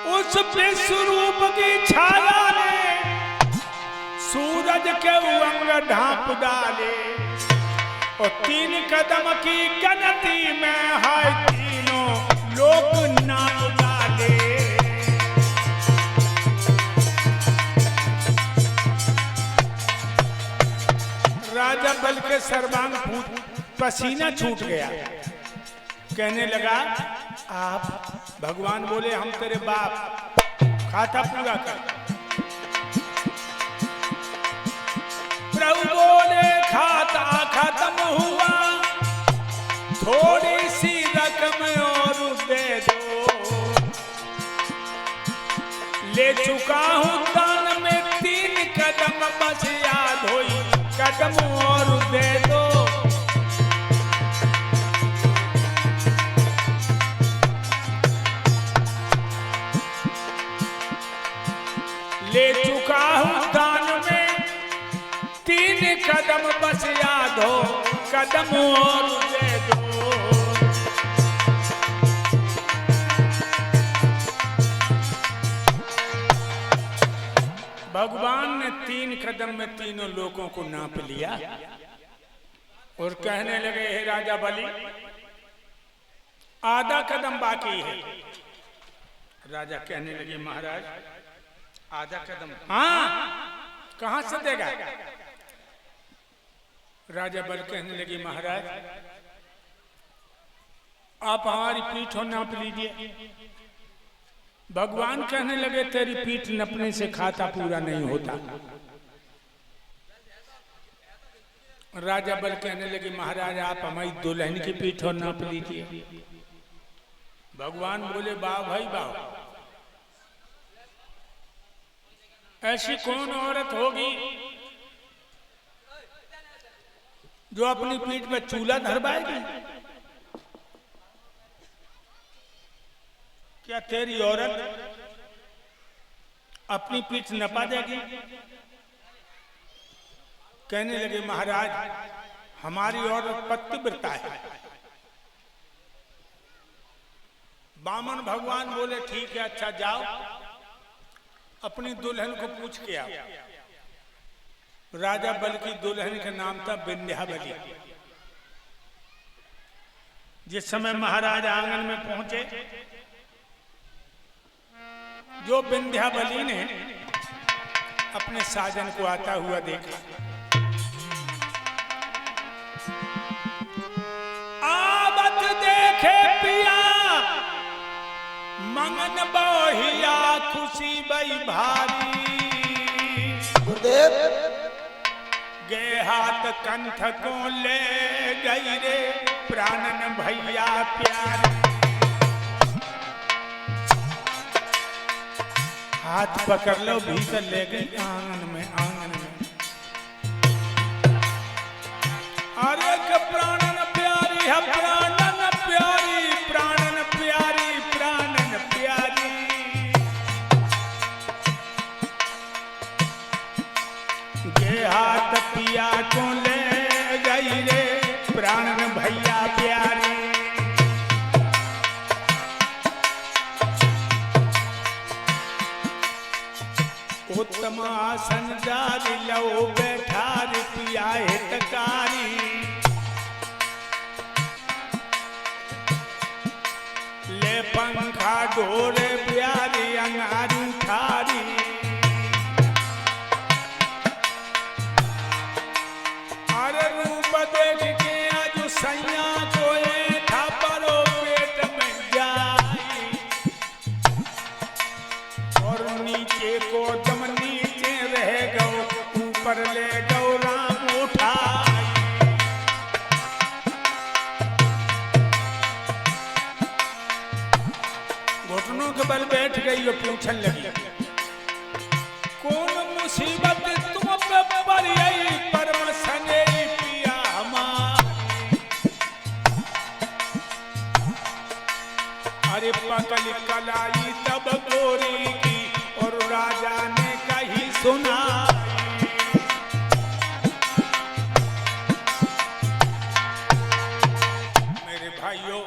उस विश्वरूप की छाया ने सूरज के अंग ढांप डाले और 3 कदम की गनती में है तीनों लोक नाप डाले। राजा बल के सर्वांग पसीना छूट गया। कहने लगा आप भगवान बोले हम तेरे बाप, खाता पूरा कर। प्रभु बोले खाता खत्म हुआ, थोड़ी सी रकम और दे दो। ले चुका हूं दान में 3 कदम, बस याद होई कदम और दे दो। ले चुका हूं दान में 3 कदम, बस याद हो कदम और दे दो। भगवान ने 3 कदम में तीनों लोगों को नाप लिया और कहने लगे हे राजा बलि आधा कदम बाकी है। राजा कहने लगे महाराज आधा कदम, हाँ कहां से देगा? राजा बल कहने लगे महाराज आप हमारी पीठ नाप लीजिए। भगवान कहने लगे तेरी पीठ नपने से खाता पूरा नहीं होता। राजा बल कहने लगे महाराज आप हमारी दुल्हन की पीठ और नाप लीजिए। भगवान बोले वाह भाई वाह, ऐसी कौन औरत होगी जो अपनी पीठ पर चूल्हा धरवाएगी? क्या तेरी औरत अपनी पीठ नपा देगी? कहने लगे महाराज हमारी औरत पतिव्रता है। बामन भगवान बोले ठीक है अच्छा जाओ अपनी दुल्हन को पूछ के आओ। राजा बल की दुल्हन का नाम था विंध्यावली। जिस समय महाराज आंगन में पहुंचे जो विंध्यावली ने अपने साजन को आता हुआ देखा, आवत देखे पिया मंगन बहिया खुशी बई भारी। गुरुदेव गे हाथ कंठ को ले गई रे प्राणन भैया प्यारे। हाथ पकड़ लो भीतर ले गई आंगन में, आंगन में। अरे प्राणन प्यारी है प्राणन प्यारी, प्राणन प्यारी, प्राणन प्यारी। गे हाथ पिया को ले गई रे प्राणन भैया प्यारी। उत्तम आसन डाली लो बैठा रे पिया हितकारी। ले पंखा डोरे प्यारी अंगारू ठारी। अरे रूप देख के आज सैया को था परो पेट में जाई और नीचे को दम नीचे रह गो ऊपर ले गो राम उठाई। घुटनों के बल बैठ गई और पूछने लगी कौन मुसीबत तुम पे पड़ी परम सने पिया हमारी। अरे पकड़ कलाई तब गोरी की और राजा ने कही सुना। मेरे भाइयों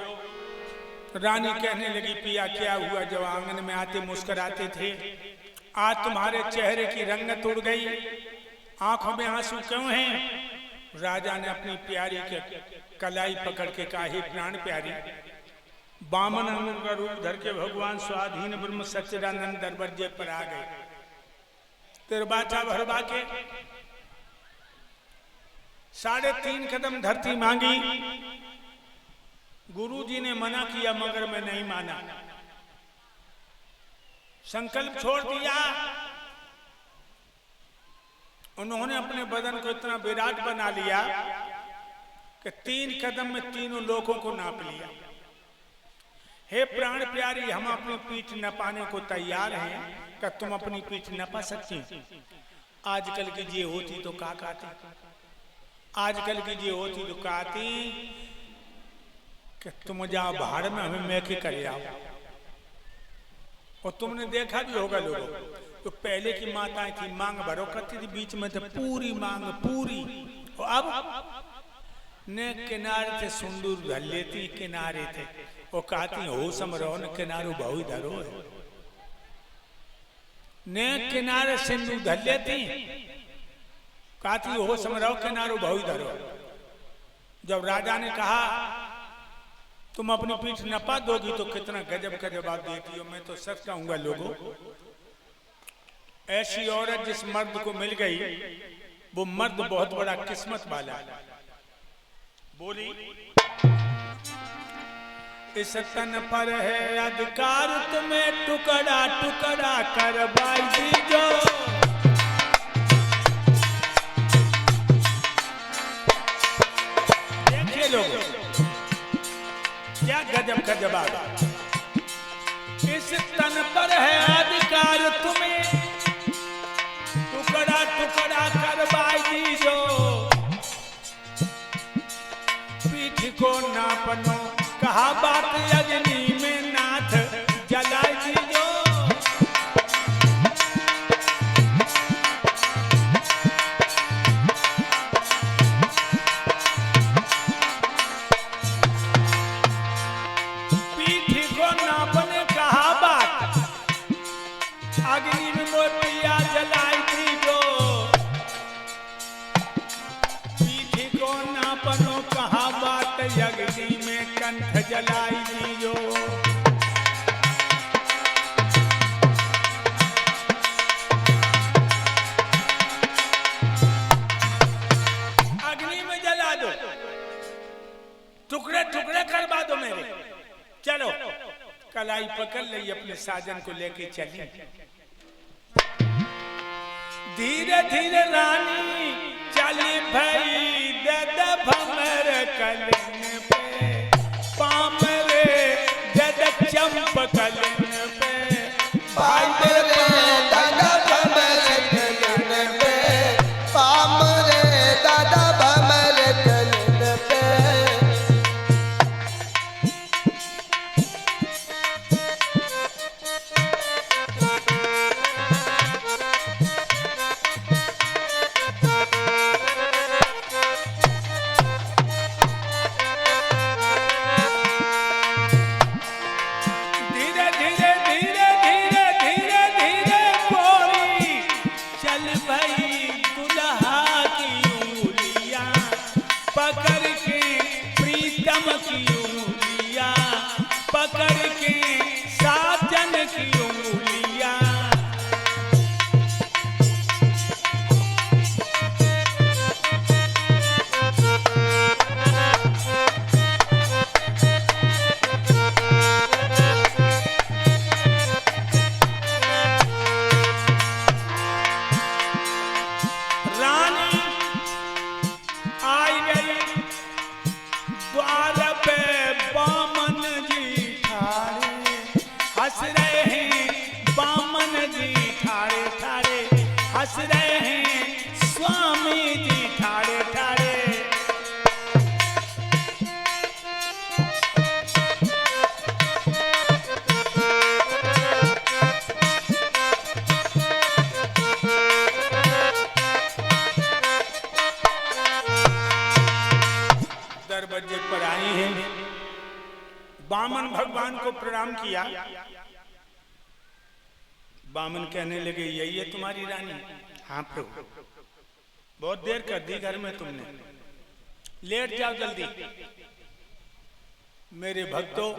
रानी कहने लगी पिया क्या हुआ, जब आंगन में आते मुस्कुराते थे, आज तुम्हारे चेहरे की रंगत उड़ गई, आंखों में आंसू क्यों हैं? राजा ने अपनी प्यारी के कलाई पकड़ के कहा, हे प्राण प्यारी, बामन अंग का रूप धर के भगवान स्वाधीन ब्रह्म सच्चिदानंद दरवाजे पर आ गए। तिरबाचा भरवा के 3.5 कदम धरती मांगी। गुरुजी ने मना किया मगर मैं नहीं माना, संकल्प छोड़ दिया। उन्होंने अपने बदन को इतना विराट बना लिया कि 3 कदम में तीनों लोगों को नाप लिया। हे प्राण प्यारी, हम अपनी पीठ नपाने को तैयार हैं, क्या तुम अपनी पीठ नपा सकती? आजकल की ये होती तो का कहती, आजकल की ये होती तो कहती कि तुम जाओ बाहर में, हमें मैके कर आओ। और तुमने देखा भी होगा लोगों, तो पहले की माताएं थी मांग भरो करती थी, बीच में तो पूरी मांग पूरी, और अब ने किनारे से सिंदूर धर लेती, किनारे थे वो कहती हो समरो न किनारो बहु धरो, ने किनारे सिंदूर धर लेती, कहती हो समरो किनारो बहु धरो। जब राजा ने कहा तुम अपनी पीठ नपा दोगी तो कितना गजब का जवाब देती हो। मैं तो सच कहूंगा लोगों, ऐसी औरत जिस मर्द को मिल गई वो मर्द बहुत बड़ा किस्मत वाला है। बोली, इस तन पर है अधिकार तुम्हें टुकड़ा टुकड़ा कर बाई जो। देखिए लोग क्या गजब का जवाब। इस तन पर है अधिकार तुम्हें टुकड़ा टुकड़ा कर बाई जो। पीठ को नापनो कहा बात अग्नि में नाथ जलाई दीजो। पीठ को नापने कहा बात अग्नि में मोतिया जलाई दीजो। पीठ को नापनो कहा बात अग्नि में कंठ जलाई दीजो। अग्नि में जला दो, टुकड़े टुकड़े करवा दो मेरे। चलो कलाई पकड़ ली, अपने साजन को लेके चली। धीरे धीरे रानी चली भई दद भमर कलन पे, पामरे दद चंप कलन पे, पामरे दद भमर कलन पे, पामरे दद भमर कलन पे। बामन भगवान को प्रणाम किया। बामन कहने लगे यही है तुम्हारी रानी? हाँ प्रभु। बहुत देर कर दी घर में तुमने, लेट जाओ जल्दी। मेरे भक्तों,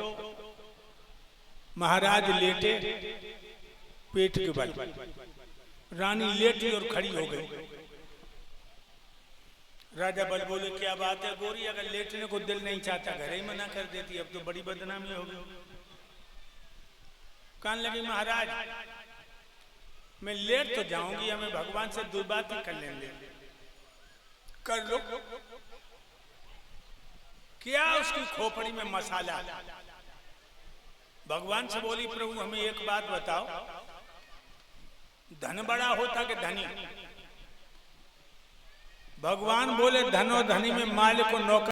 महाराज लेटे पेट के बल, रानी लेटी और खड़ी हो गई। राजा बल बोले क्या बात है गोरी, अगर लेटने को दिल नहीं चाहता घर ही मना कर देती, अब तो बड़ी बदनामी होगी। कहने लगी महाराज मैं लेट तो जाऊंगी, हमें भगवान से दो बात ही कर लेंगे। कर लो। क्या उसकी खोपड़ी में मसाला। भगवान से बोली प्रभु हमें एक बात बताओ, धन बड़ा होता कि धनी? भगवान बोले धनो धनी में मालिक को नौकर